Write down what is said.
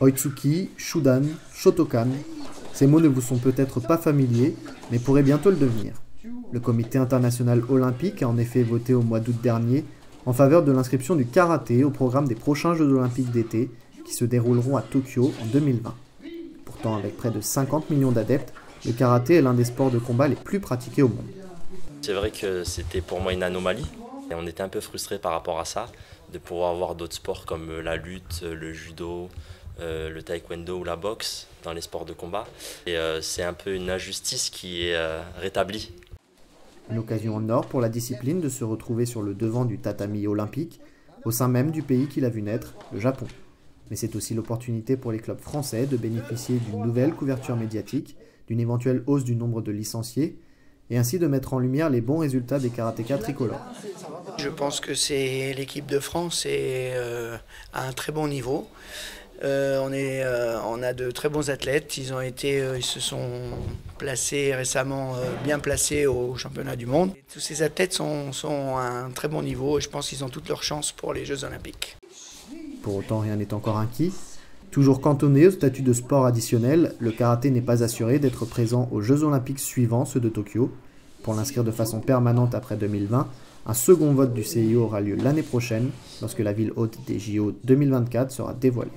Oitsuki, Shudan, Shotokan, ces mots ne vous sont peut-être pas familiers, mais pourraient bientôt le devenir. Le Comité international olympique a en effet voté au mois d'août dernier en faveur de l'inscription du karaté au programme des prochains Jeux olympiques d'été qui se dérouleront à Tokyo en 2020. Pourtant, avec près de 50 millions d'adeptes, le karaté est l'un des sports de combat les plus pratiqués au monde. C'est vrai que c'était pour moi une anomalie et on était un peu frustrés par rapport à ça, de pouvoir avoir d'autres sports comme la lutte, le judo, le taekwondo ou la boxe dans les sports de combat. Et c'est un peu une injustice qui est rétablie. Une occasion en or pour la discipline de se retrouver sur le devant du tatami olympique, au sein même du pays qui l'a vu naître, le Japon. Mais c'est aussi l'opportunité pour les clubs français de bénéficier d'une nouvelle couverture médiatique, d'une éventuelle hausse du nombre de licenciés, et ainsi de mettre en lumière les bons résultats des karatékas tricolores. Je pense que c'est l'équipe de France est à un très bon niveau. On a de très bons athlètes. Ils se sont placés récemment, bien placés au championnat du monde. Et tous ces athlètes sont à un très bon niveau et je pense qu'ils ont toutes leurs chances pour les Jeux olympiques. Pour autant, rien n'est encore acquis. Toujours cantonné au statut de sport additionnel, le karaté n'est pas assuré d'être présent aux Jeux olympiques suivants, ceux de Tokyo. Pour l'inscrire de façon permanente après 2020, un second vote du CIO aura lieu l'année prochaine, lorsque la ville hôte des JO 2024 sera dévoilée.